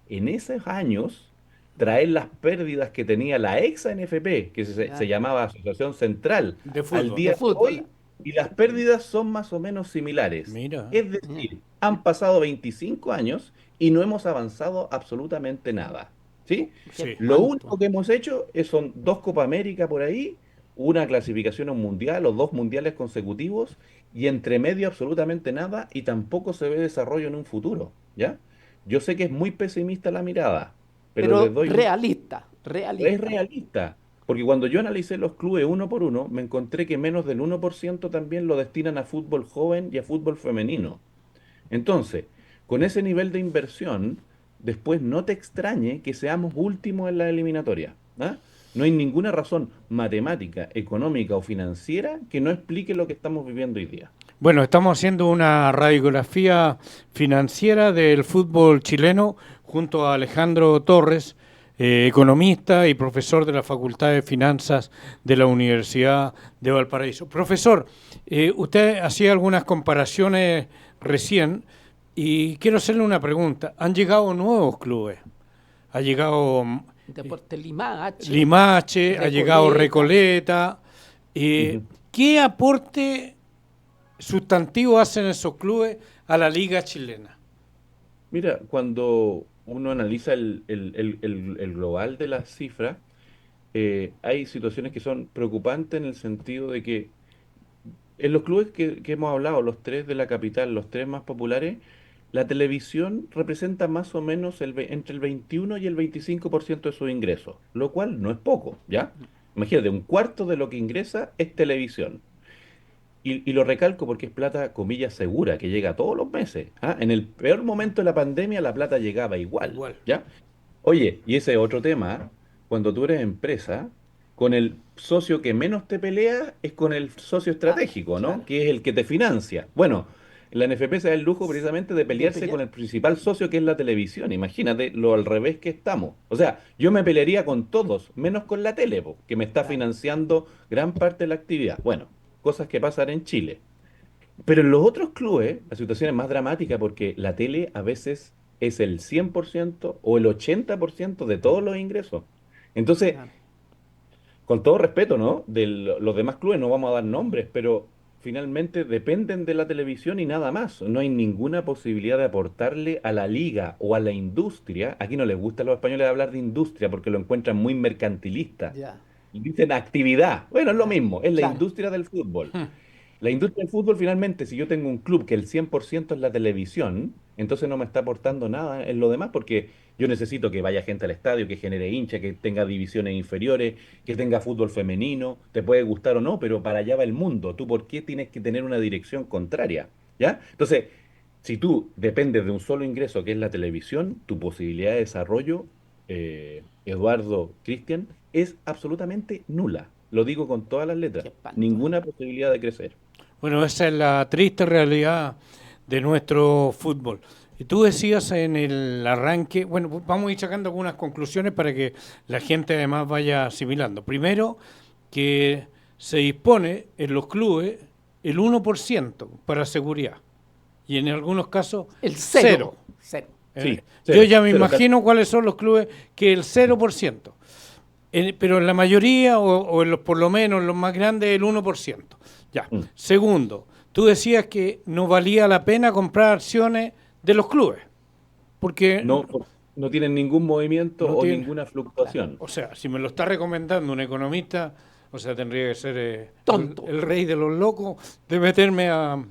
en esos años, traer las pérdidas que tenía la ex ANFP, que se Ya. llamaba Asociación Central, De al fútbol. día De de fútbol. hoy, y las pérdidas son más o menos similares. Mira. Es decir, han pasado 25 años y no hemos avanzado absolutamente nada. ¿Sí? Sí. Lo ¿Cuánto? único que hemos hecho son 2 Copa América por ahí, una clasificación a un mundial o 2 mundiales consecutivos, y entre medio absolutamente nada, y tampoco se ve desarrollo en un futuro, ¿ya? Yo sé que es muy pesimista la mirada, pero les Pero doy un realista, es realista. realista, porque cuando yo analicé los clubes uno por uno, me encontré que menos del 1% también lo destinan a fútbol joven y a fútbol femenino. Entonces, con ese nivel de inversión, después no te extrañe que seamos últimos en la eliminatoria. ¿Ah? No hay ninguna razón matemática, económica o financiera que no explique lo que estamos viviendo hoy día. Bueno, estamos haciendo una radiografía financiera del fútbol chileno junto a Alejandro Torres, economista y profesor de la Facultad de Finanzas de la Universidad de Valparaíso. Profesor, usted hacía algunas comparaciones recién y quiero hacerle una pregunta. ¿Han llegado nuevos clubes? Ha llegado Deporte Limache, Limache, ha llegado Recoleta. Recoleta. Ujú. ¿Qué aporte sustantivo hacen esos clubes a la liga chilena? Mira, cuando uno analiza el global de las cifras, hay situaciones que son preocupantes en el sentido de que en los clubes que hemos hablado, los tres de la capital, los tres más populares, la televisión representa más o menos entre el 21 y el 25% de sus ingresos, lo cual no es poco, ¿ya? Imagínate, un cuarto de lo que ingresa es televisión. Y lo recalco porque es plata, comillas, segura, que llega todos los meses. ¿Ah? En el peor momento de la pandemia, la plata llegaba igual, Igual. ¿ya? Oye, y ese es otro tema, ¿ah? Cuando tú eres empresa, con el socio que menos te pelea es con el socio Ah, estratégico, ¿no? claro. Que es el que te financia. Bueno, la NFP se da el lujo precisamente de De pelearse pelear. con el principal socio que es la televisión. Imagínate lo al revés que estamos. O sea, yo me pelearía con todos, menos con la tele, po, que me está Claro. financiando gran parte de la actividad. Bueno, cosas que pasan en Chile. Pero en los otros clubes, la situación es más dramática porque la tele a veces es el 100% o el 80% de todos los ingresos. Entonces, Claro. con todo respeto, ¿no? Los demás clubes no vamos a dar nombres, pero finalmente dependen de la televisión y nada más. No hay ninguna posibilidad de aportarle a la liga o a la industria. Aquí no les gusta a los españoles hablar de industria porque lo encuentran muy mercantilista. Ya, Y dicen actividad. Bueno, es lo ya, mismo, es la claro. industria del fútbol. La industria del fútbol, finalmente, si yo tengo un club que el 100% es la televisión, entonces no me está aportando nada en lo demás, porque yo necesito que vaya gente al estadio, que genere hincha, que tenga divisiones inferiores, que tenga fútbol femenino, te puede gustar o no, pero para allá va el mundo. ¿Tú por qué tienes que tener una dirección contraria? ¿Ya? Entonces, si tú dependes de un solo ingreso, que es la televisión, tu posibilidad de desarrollo, Eduardo, Cristian, es absolutamente nula. Lo digo con todas las letras. Qué espanto. Ninguna posibilidad de crecer. Bueno, esa es la triste realidad de nuestro fútbol. Y tú decías en el arranque, bueno, vamos a ir sacando algunas conclusiones para que la gente además vaya asimilando. Primero, que se dispone en los clubes el 1% para seguridad y en algunos casos El cero. cero. Cero. Sí, Yo cero, ya me cero. imagino cuáles son los clubes que el 0%. Pero en la mayoría, o en los, por lo menos en los más grandes, el 1%. Ya. Mm. Segundo, tú decías que no valía la pena comprar acciones de los clubes, porque No, no tienen ningún movimiento no o tiene- ninguna fluctuación. o sea, si me lo está recomendando un economista, o sea, tendría que ser Tonto. el rey de los locos de meterme a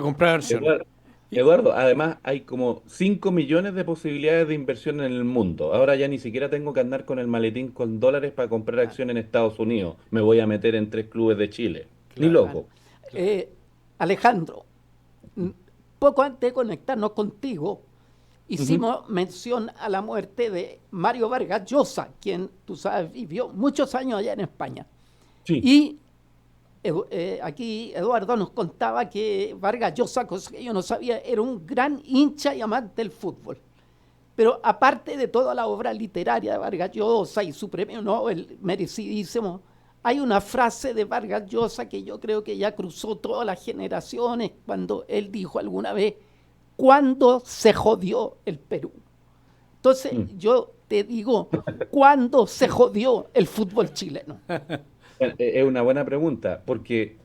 comprar acciones. Eduardo, además hay como 5 millones de posibilidades de inversión en el mundo. Ahora ya ni siquiera tengo que andar con el maletín con dólares para comprar acciones en Estados Unidos. Me voy a meter en 3 clubes de Chile. Ni Claro. loco. Alejandro, poco antes de conectarnos contigo, hicimos mención a la muerte de Mario Vargas Llosa, quien, tú sabes, vivió muchos años allá en España. Sí. Y aquí Eduardo nos contaba que Vargas Llosa, cosa que yo no sabía, era un gran hincha y amante del fútbol. Pero aparte de toda la obra literaria de Vargas Llosa y su premio Nobel merecidísimo, hay una frase de Vargas Llosa que yo creo que ya cruzó todas las generaciones cuando él dijo alguna vez: ¿cuándo se jodió el Perú? Entonces yo te digo, ¿cuándo se jodió el fútbol chileno? Es una buena pregunta, porque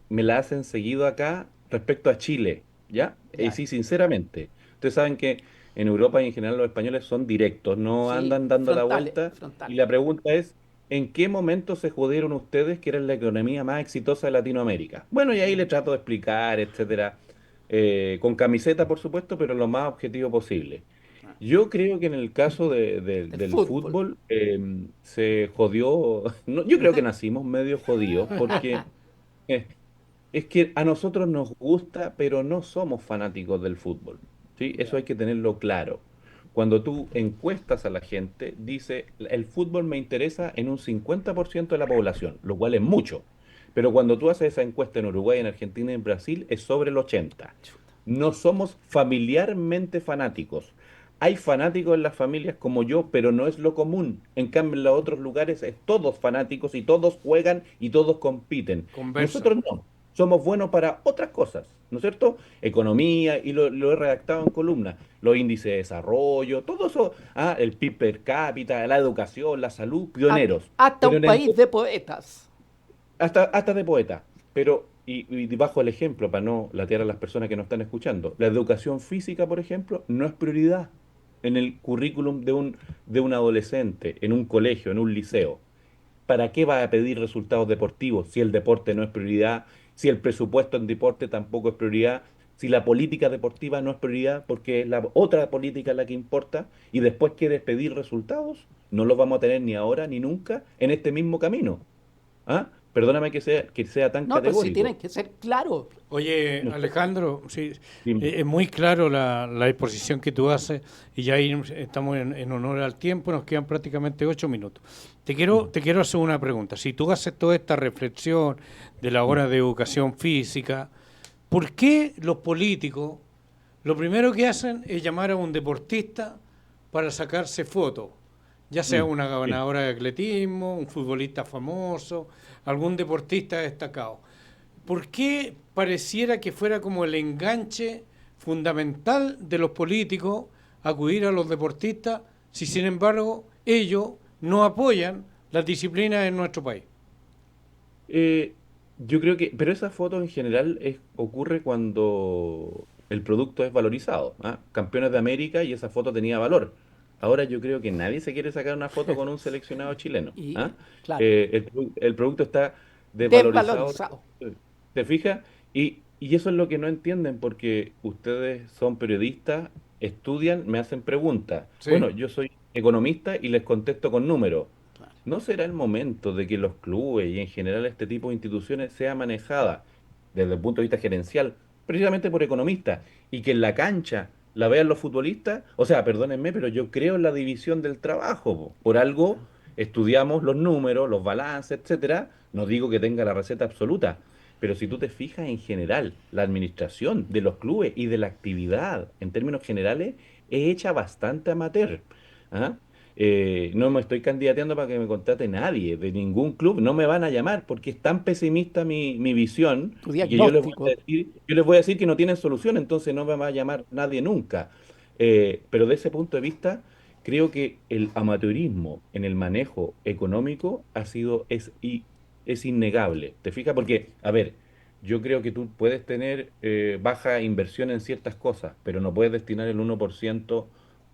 me la hacen seguido acá respecto a Chile, ¿ya? Ya. Sí, sinceramente. Ustedes saben que en Europa y en general los españoles son directos, no Sí, andan dando la frontales, vuelta. Y frontales. la pregunta es, ¿en qué momento se jodieron ustedes que eran la economía más exitosa de Latinoamérica? Bueno, y ahí le trato de explicar, etcétera, con camiseta, por supuesto, pero lo más objetivo posible. Yo creo que en el caso El del fútbol. fútbol se jodió. Yo creo que nacimos medio jodidos porque eh, es que a nosotros nos gusta, pero no somos fanáticos del fútbol. ¿Sí? Eso hay que tenerlo claro. Cuando tú encuestas a la gente, dice, el fútbol me interesa en un 50% de la población, lo cual es mucho. Pero cuando tú haces esa encuesta en Uruguay, en Argentina y en Brasil, es sobre el 80%. No somos familiarmente fanáticos. Hay fanáticos en las familias como yo, pero no es lo común. En cambio, en los otros lugares es todos fanáticos y todos juegan y todos compiten. Conversan. Nosotros no. Somos buenos para otras cosas, ¿no es cierto? Economía, y lo he redactado en columnas, los índices de desarrollo, todo eso, el PIB per cápita, la educación, la salud, pioneros. Hasta Pero un en el país de poetas. hasta de poeta. Pero, y bajo el ejemplo, para no latear a las personas que nos están escuchando, la educación física, por ejemplo, no es prioridad en el currículum de un adolescente, en un colegio, en un liceo. ¿Para qué va a pedir resultados deportivos si el deporte no es prioridad, si el presupuesto en deporte tampoco es prioridad, si la política deportiva no es prioridad porque es la otra política la que importa y después quieres pedir resultados? No los vamos a tener ni ahora ni nunca en este mismo camino. ¿Ah? Perdóname que sea tan No, pues sí categórico. tienen que ser claros. Oye, No sé, Alejandro, sí, dime. es muy claro la exposición que tú haces y ya ahí estamos en honor al tiempo, nos quedan prácticamente 8 minutos. Te quiero hacer una pregunta. Si tú haces toda esta reflexión de la hora de educación física, ¿por qué los políticos lo primero que hacen es llamar a un deportista para sacarse fotos? Ya sea una Sí. ganadora de atletismo, un futbolista famoso, algún deportista destacado. ¿Por qué pareciera que fuera como el enganche fundamental de los políticos acudir a los deportistas si sin embargo ellos no apoyan las disciplinas en nuestro país? Eh, yo creo que, pero esa foto en general ocurre cuando el producto es valorizado. ¿Ah? Campeones de América y esa foto tenía valor. Ahora yo creo que nadie se quiere sacar una foto con un seleccionado chileno. Y, ¿Ah? claro, El producto está desvalorizado. desvalorizado. ¿Te fijas? Y eso es lo que no entienden porque ustedes son periodistas, estudian, me hacen preguntas. Sí. Bueno, yo soy economista y les contesto con números. ¿No será el momento de que los clubes y en general este tipo de instituciones sea manejada desde el punto de vista gerencial, precisamente por economistas, y que en la cancha la vean los futbolistas? O sea, perdónenme, pero yo creo en la división del trabajo. Po. Por algo estudiamos los números, los balances, etcétera. No digo que tenga la receta absoluta, pero si tú te fijas en general, la administración de los clubes y de la actividad en términos generales es hecha bastante amateur. ¿Ah? No me estoy candidateando para que me contrate nadie de ningún club, no me van a llamar porque es tan pesimista mi visión Tu y que diagnóstico. yo les voy a decir que no tienen solución, entonces no me va a llamar nadie nunca. Pero de ese punto de vista, creo que el amateurismo en el manejo económico es innegable. ¿Te fijas? Porque, a ver, yo creo que tú puedes tener baja inversión en ciertas cosas, pero no puedes destinar el 1%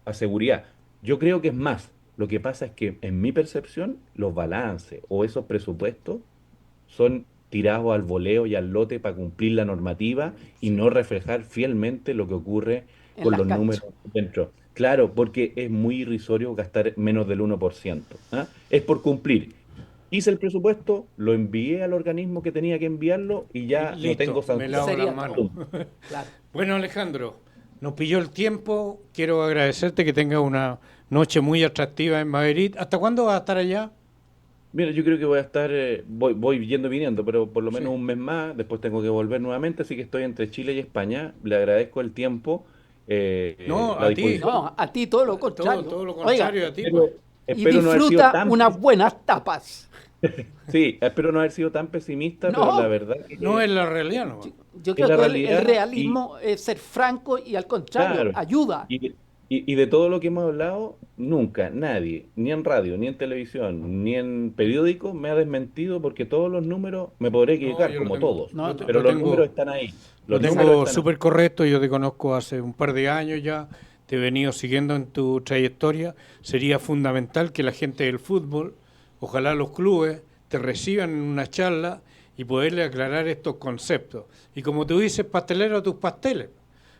a seguridad. Yo creo que es más. Lo que pasa es que, en mi percepción, los balances o esos presupuestos son tirados al voleo y al lote para cumplir la normativa y no reflejar fielmente lo que ocurre En con las los canchas. números dentro. Claro, porque es muy irrisorio gastar menos del 1%. ¿Ah? Es por cumplir. Hice el presupuesto, lo envié al organismo que tenía que enviarlo y Y ya no tengo listo, me sanción. lavo las Sería manos. todo. Claro. Bueno, Alejandro, nos pilló el tiempo. Quiero agradecerte que tengas una noche muy atractiva en Madrid. ¿Hasta cuándo vas a estar allá? Mira, yo creo que voy a estar, voy yendo y viniendo, pero por lo menos Sí. un mes más, después tengo que volver nuevamente, así que estoy entre Chile y España. Le agradezco el tiempo, No, la a ti. disposición. No, a ti todo lo contrario. Todo lo Oiga, contrario a ti. Espero, Pues. y espero no haber sido disfruta tan unas buenas tapas. sí, espero no haber sido tan pesimista, No. pero la verdad que No es la realidad, ¿no? Yo Es creo la que realidad el realismo es ser franco y al contrario, Claro. ayuda. Y de todo lo que hemos hablado, nunca nadie, ni en radio, ni en televisión, ni en periódico, me ha desmentido porque todos los números, me podré equivocar, yo lo como tengo. todos, No, pero lo los tengo- números están ahí. Lo Los números tengo están ahí. súper correcto, yo te conozco hace un par de años ya, te he venido siguiendo en tu trayectoria. Sería fundamental que la gente del fútbol, ojalá los clubes, te reciban en una charla y poderle aclarar estos conceptos. Y como tú dices, pastelero a tus pasteles,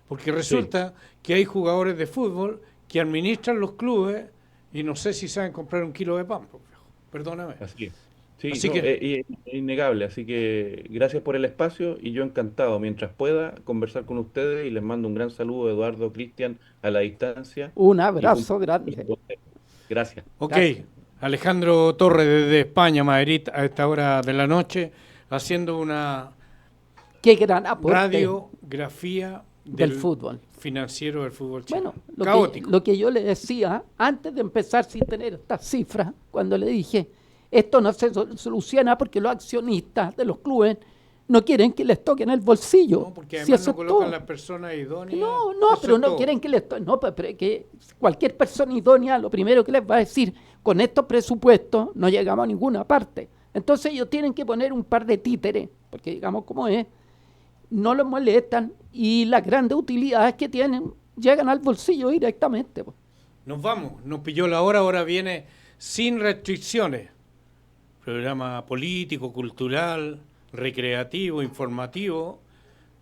porque resulta que hay jugadores de fútbol que administran los clubes y no sé si saben comprar un kilo de pan, pues, viejo. Perdóname. Así es. Sí, Así no, que- es innegable, así que gracias por el espacio y yo encantado, mientras pueda, conversar con ustedes y les mando un gran saludo, Eduardo, Cristian, a la distancia. Un abrazo Y grande. Gracias. Ok, Gracias. Alejandro Torres desde España, Madrid, a esta hora de la noche, haciendo una Qué gran aporte radiografía del fútbol. financiero del fútbol chileno. Bueno, lo Caótico. lo que yo le decía antes de empezar sin tener estas cifras, cuando le dije, esto no se soluciona porque los accionistas de los clubes no quieren que les toquen el bolsillo. No, porque Si además eso no es colocan todo. las personas idóneas. No, Eso pero es no todo. quieren que les toquen. No, pero es que cualquier persona idónea lo primero que les va a decir, con estos presupuestos no llegamos a ninguna parte. Entonces ellos tienen que poner un par de títeres, porque digamos como es, no los molestan y las grandes utilidades que tienen llegan al bolsillo directamente. Pues. Nos vamos, nos pilló la hora, ahora viene sin restricciones. Programa político, cultural, recreativo, informativo,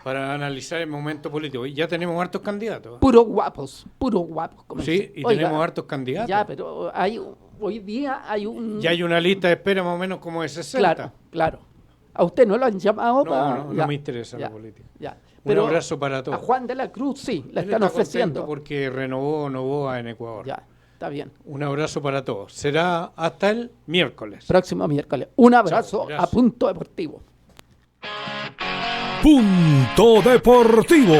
para analizar el momento político. Y ya tenemos hartos candidatos. Puros guapos. Como Sí, dicen. y Oiga, tenemos hartos candidatos. Ya, pero hoy día hay un... Ya hay una lista de espera más o menos como de 60. Claro. ¿A usted no lo han llamado? No, Ya, me interesa la ya, política. ya. Un abrazo para todos. A Juan de la Cruz sí, le Él están está ofreciendo. contento porque renovó Novoa en Ecuador. Ya, está bien. Un abrazo para todos. Será hasta el miércoles. Próximo miércoles. Un abrazo gracias. a Punto Deportivo. Punto Deportivo.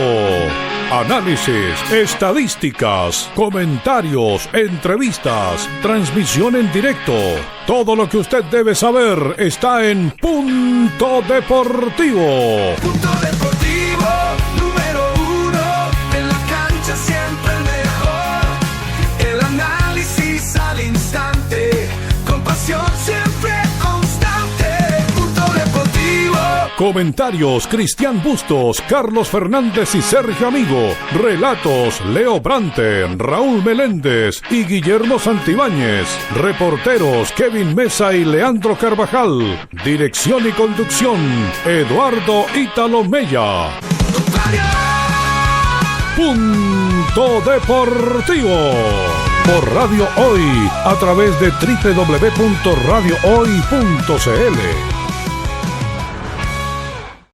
Análisis, estadísticas, comentarios, entrevistas, transmisión en directo. Todo lo que usted debe saber está en Punto Deportivo. Punto Deportivo, número 1, en la cancha siempre el mejor. El análisis al instante, con pasión siempre constante. Punto Deportivo. Comentarios: Cristian Bustos, Carlos Fernández y Sergio Amigo. Relatos: Leo Brante, Raúl Meléndez y Guillermo Santibáñez. Reporteros: Kevin Mesa y Leandro Carvajal. Dirección y conducción: Eduardo Ítalo Mella. Punto Deportivo. Por Radio Hoy, a través de www.radiohoy.cl.